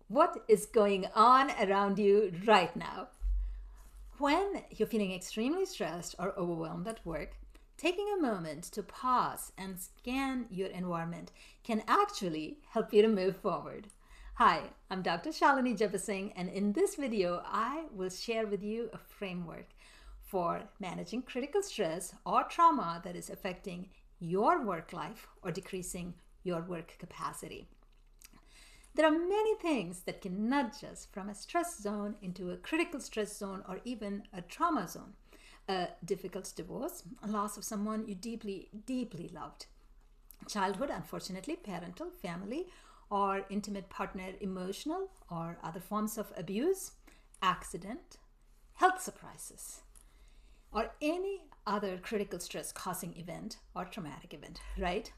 What is going on around you right now? When you're feeling extremely stressed or overwhelmed at work, taking a moment to pause and scan your environment can actually help you to move forward. Hi, I'm Dr. Shalini Jebasingh, and in this video, I will share with you a framework for managing critical stress or trauma that is affecting your work life or decreasing your work capacity. There are many things that can nudge us from a stress zone into a critical stress zone or even a trauma zone. A difficult divorce, a loss of someone you deeply, deeply loved. Childhood, unfortunately, parental, family, or intimate partner emotional or other forms of abuse, accident, health surprises, or any other critical stress causing event or traumatic event, right?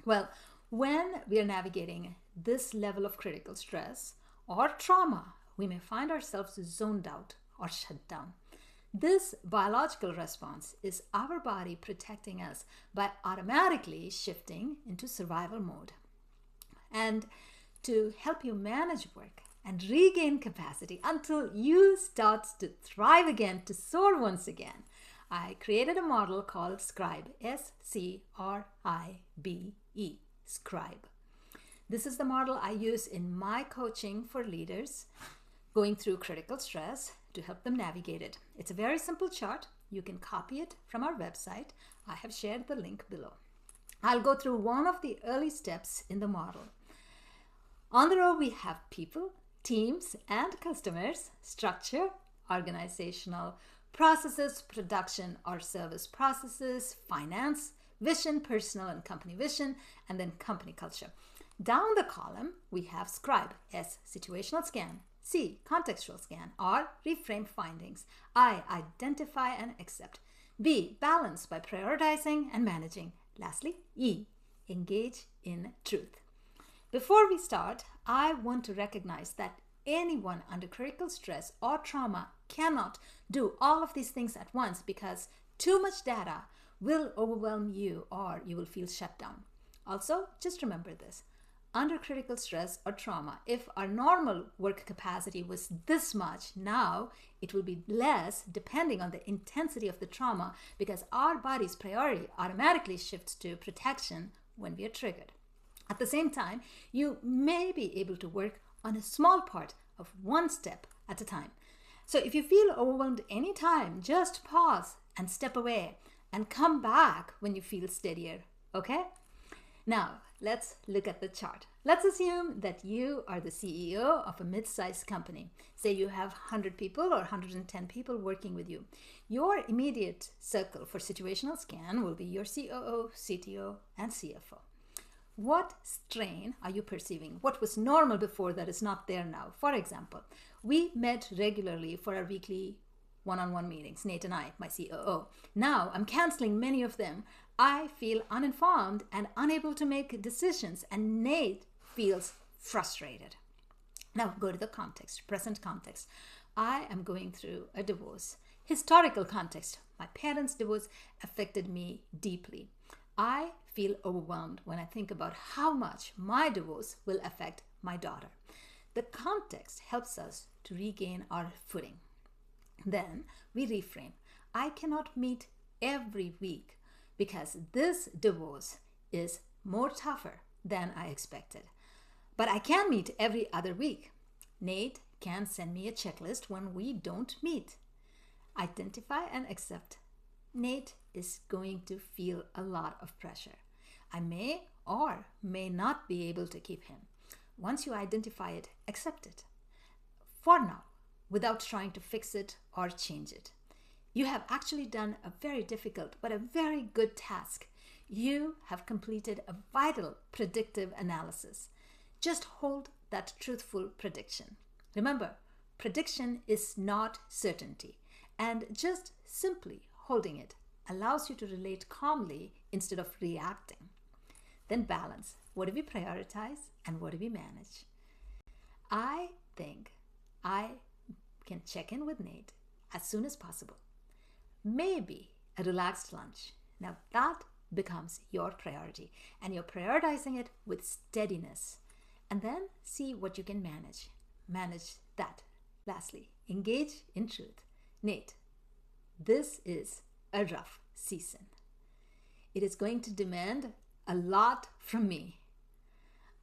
Well, when we are navigating this level of critical stress or trauma, we may find ourselves zoned out or shut down. This biological response is our body protecting us by automatically shifting into survival mode. And to help you manage work and regain capacity until you start to thrive again, to soar once again, I created a model called SCRIBE, S-C-R-I-B-E, SCRIBE. This is the model I use in my coaching for leaders going through critical stress to help them navigate it. It's a very simple chart. You can copy it from our website. I have shared the link below. I'll go through one of the early steps in the model. On the row, we have people, teams, and customers, structure, organizational processes, production or service processes, finance, vision, personal and company vision, and then company culture. Down the column, we have SCRIBE, S, situational scan, C, contextual scan, R, reframe findings, I, identify and accept, B, balance by prioritizing and managing, lastly, E, engage in truth. Before we start, I want to recognize that anyone under critical stress or trauma cannot do all of these things at once because too much data will overwhelm you or you will feel shut down. Also, just remember this. Under critical stress or trauma, if our normal work capacity was this much, now it will be less depending on the intensity of the trauma because our body's priority automatically shifts to protection when we are triggered. At the same time, you may be able to work on a small part of one step at a time. So if you feel overwhelmed anytime, just pause and step away and come back when you feel steadier, okay? Now, let's look at the chart. Let's assume that you are the CEO of a mid-sized company. Say you have 100 people or 110 people working with you. Your immediate circle for situational scan will be your COO, CTO, and CFO. What strain are you perceiving? What was normal before that is not there now? For example, we met regularly for our weekly one-on-one meetings, Nate and I, my COO. Now I'm canceling many of them. I feel uninformed and unable to make decisions, and Nate feels frustrated. Now go to the context, present context. I am going through a divorce. Historical context, my parents' divorce affected me deeply. I feel overwhelmed when I think about how much my divorce will affect my daughter. The context helps us to regain our footing. Then we reframe. I cannot meet every week because this divorce is more tougher than I expected. But I can meet every other week. Nate can send me a checklist when we don't meet. Identify and accept. Nate is going to feel a lot of pressure. I may or may not be able to keep him. Once you identify it, accept it. For now, without trying to fix it or change it. You have actually done a very difficult but a very good task. You have completed a vital predictive analysis. Just hold that truthful prediction. Remember, prediction is not certainty, and just simply holding it allows you to relate calmly instead of reacting. Then balance. What do we prioritize and what do we manage? I think I can check in with Nate as soon as possible. Maybe a relaxed lunch. Now that becomes your priority, and you're prioritizing it with steadiness. and then see what you can manage. Manage that. Lastly, engage in truth. Nate, this is a rough season. It is going to demand a lot from me.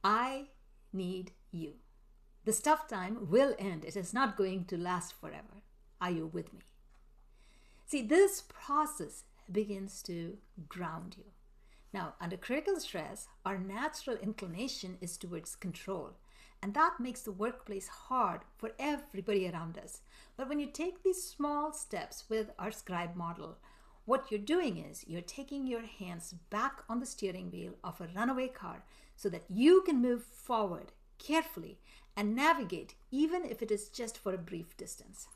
I need you. This tough time will end. It is not going to last forever. Are you with me? See, this process begins to ground you. Now, under critical stress, our natural inclination is towards control, and that makes the workplace hard for everybody around us. But when you take these small steps with our SCRIBE model, what you're doing is you're taking your hands back on the steering wheel of a runaway car so that you can move forward carefully and navigate, even if it is just for a brief distance.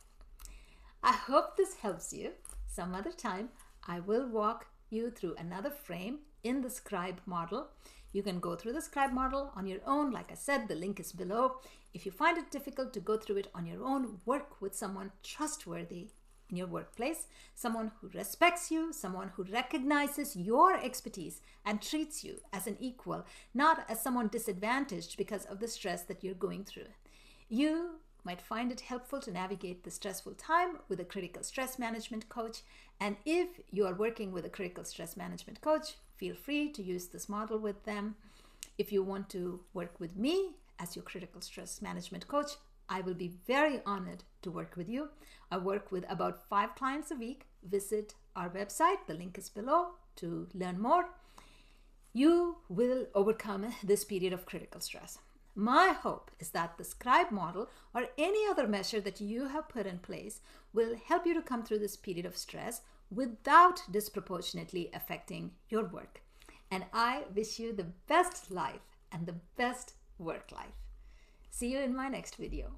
I hope this helps you. Some other time, I will walk you through another frame in the SCRIBE model. You can go through the SCRIBE model on your own. Like I said, the link is below. If you find it difficult to go through it on your own, work with someone trustworthy in your workplace, someone who respects you, someone who recognizes your expertise and treats you as an equal, not as someone disadvantaged because of the stress that you're going through. You might find it helpful to navigate the stressful time with a critical stress management coach. And if you are working with a critical stress management coach, feel free to use this model with them. If you want to work with me as your critical stress management coach, I will be very honored to work with you. I work with about 5 clients a week. Visit our website. The link is below to learn more. You will overcome this period of critical stress. My hope is that the SCRIBE model or any other measure that you have put in place will help you to come through this period of stress without disproportionately affecting your work. And I wish you the best life and the best work life. See you in my next video.